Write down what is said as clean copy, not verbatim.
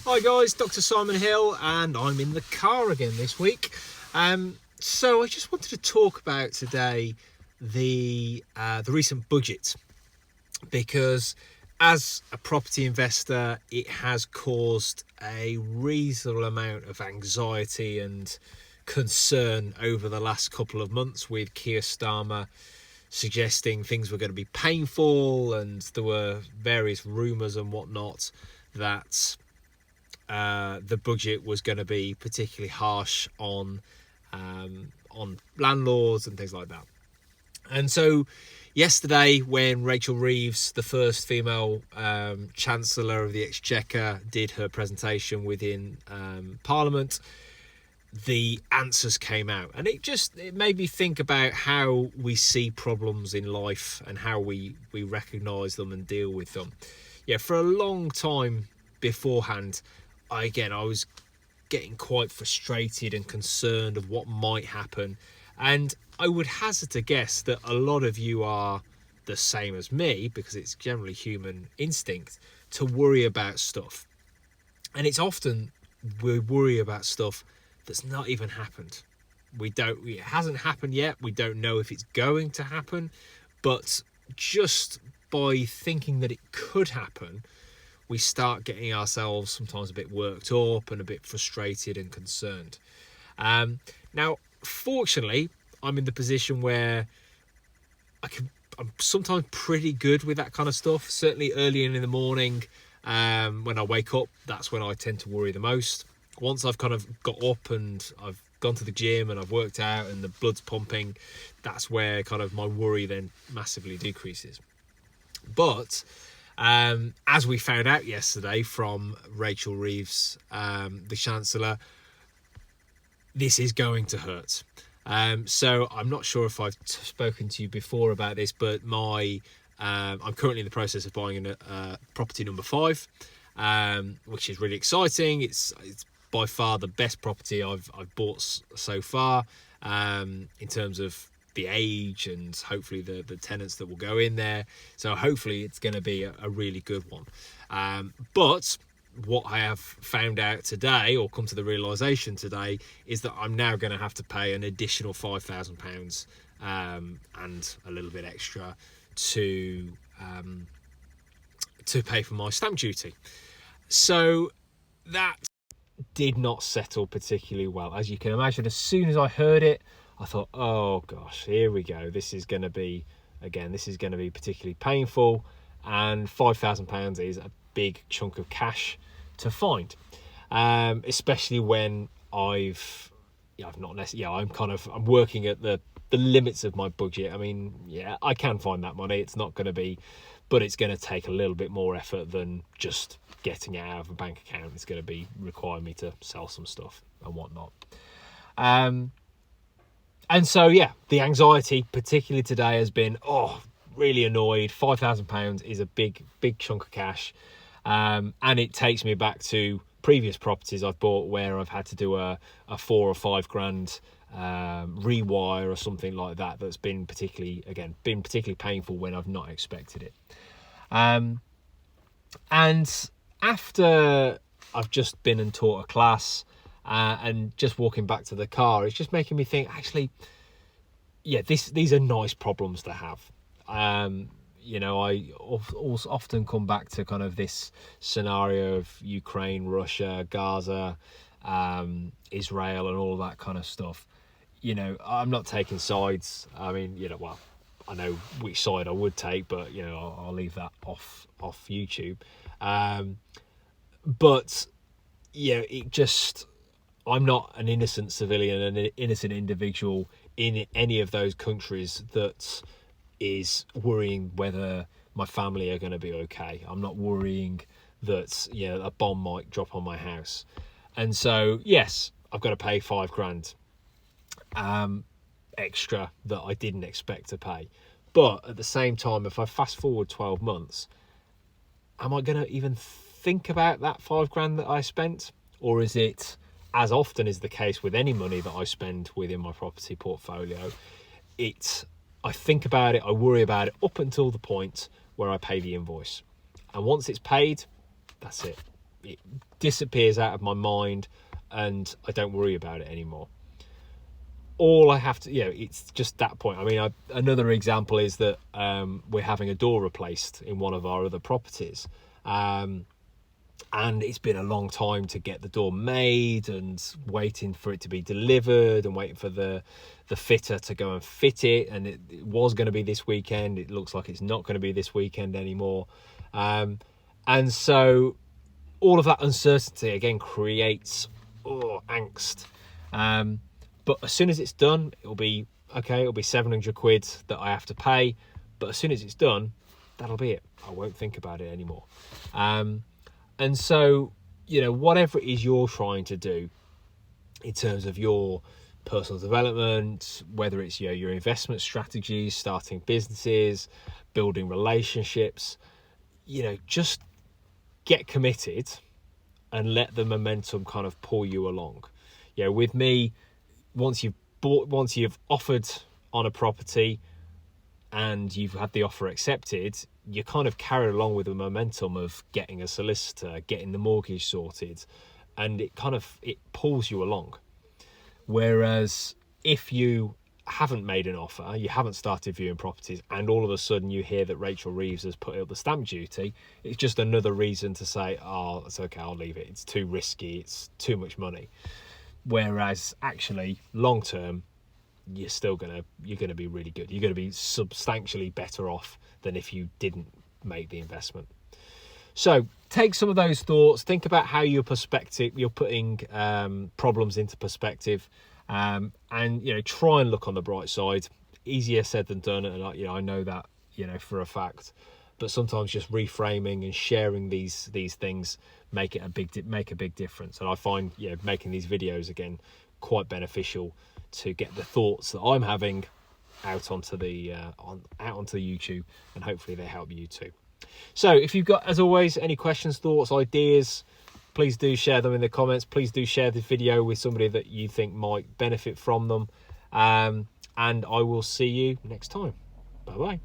Hi guys, Dr. Simon Hill, and I'm in the car again this week. So I just wanted to talk about today the recent budget, because as a property investor, it has caused a reasonable amount of anxiety and concern over the last couple of months, with Keir Starmer suggesting things were going to be painful, and there were various rumours and whatnot that the budget was going to be particularly harsh on landlords and things like that. And so yesterday, when Rachel Reeves, the first female Chancellor of the Exchequer, did her presentation within Parliament, the answers came out, and it made me think about how we see problems in life and how we recognise them and deal with them. Yeah, for a long time beforehand, I was getting quite frustrated and concerned of what might happen, and I would hazard to guess that a lot of you are the same as me, because it's generally human instinct to worry about stuff. And it's often we worry about stuff that's not even happened. It hasn't happened yet. We don't know if it's going to happen, but just by thinking that it could happen, we start getting ourselves sometimes a bit worked up and a bit frustrated and concerned. Now, fortunately, I'm in the position where I'm sometimes pretty good with that kind of stuff. Certainly early in the morning, when I wake up, that's when I tend to worry the most. Once I've kind of got up and I've gone to the gym and I've worked out and the blood's pumping, that's where kind of my worry then massively decreases. But as we found out yesterday from Rachel Reeves, the Chancellor, this is going to hurt. So I'm not sure if I've spoken to you before about this, but I'm currently in the process of buying a property number 5, which is really exciting. It's by far the best property I've bought so far, in terms of the age and hopefully the tenants that will go in there. So hopefully it's going to be a really good one. But what I have found out today, or come to the realisation today, is that I'm now going to have to pay an additional £5,000 and a little bit extra to pay for my stamp duty. So that did not settle particularly well. As you can imagine, as soon as I heard it, I thought, oh gosh, here we go. This is going to be particularly painful, and £5,000 is a big chunk of cash to find, especially when I'm working at the limits of my budget. I mean, yeah, I can find that money. It's not going to be, but it's going to take a little bit more effort than just getting it out of a bank account. It's going to require me to sell some stuff and whatnot. And so, yeah, the anxiety, particularly today, has been, really annoyed. £5,000 is a big chunk of cash. And it takes me back to previous properties I've bought where I've had to do a £4 or £5 grand rewire or something like that. That's been particularly painful when I've not expected it. And after I've just been and taught a class, and just walking back to the car, it's just making me think, actually, yeah, these are nice problems to have. I often come back to kind of this scenario of Ukraine, Russia, Gaza, Israel, and all that kind of stuff. I'm not taking sides. I mean, I know which side I would take, but I'll leave that off YouTube. But yeah, I'm not an innocent civilian, an innocent individual in any of those countries that is worrying whether my family are going to be okay. I'm not worrying that a bomb might drop on my house. And so, yes, I've got to pay £5 grand extra that I didn't expect to pay. But at the same time, if I fast forward 12 months, am I going to even think about that £5 grand that I spent? Or is it, as often is the case with any money that I spend within my property portfolio, I think about it, I worry about it up until the point where I pay the invoice. And once it's paid, that's it. it disappears out of my mind and I don't worry about it anymore. All I have to, it's just that point. I mean, another example is that we're having a door replaced in one of our other properties. And it's been a long time to get the door made and waiting for it to be delivered and waiting for the fitter to go and fit it. And it was going to be this weekend. It looks like it's not going to be this weekend anymore. And so all of that uncertainty, again, creates angst. But as soon as it's done, it'll be 700 quid that I have to pay. But as soon as it's done, that'll be it. I won't think about it anymore. And so, whatever it is you're trying to do in terms of your personal development, whether it's your investment strategies, starting businesses, building relationships, just get committed and let the momentum kind of pull you along. With me, once you've offered on a property and you've had the offer accepted, you kind of carry along with the momentum of getting a solicitor, getting the mortgage sorted, and it pulls you along. Whereas if you haven't made an offer, you haven't started viewing properties, and all of a sudden you hear that Rachel Reeves has put up the stamp duty, it's just another reason to say, oh, it's okay, I'll leave it. It's too risky. It's too much money. Whereas actually, long term, you're going to be really good. You're going to be substantially better off than if you didn't make the investment. So take some of those thoughts, think about how you're putting problems into perspective, and try and look on the bright side. Easier said than done, and I know that for a fact. But sometimes just reframing and sharing these things make a big difference. And I find making these videos again quite beneficial to get the thoughts that I'm having out onto the YouTube, and hopefully they help you too. So if you've got, as always, any questions, thoughts, ideas, please do share them in the comments. Please do share this video with somebody that you think might benefit from them, and I will see you next time. Bye bye.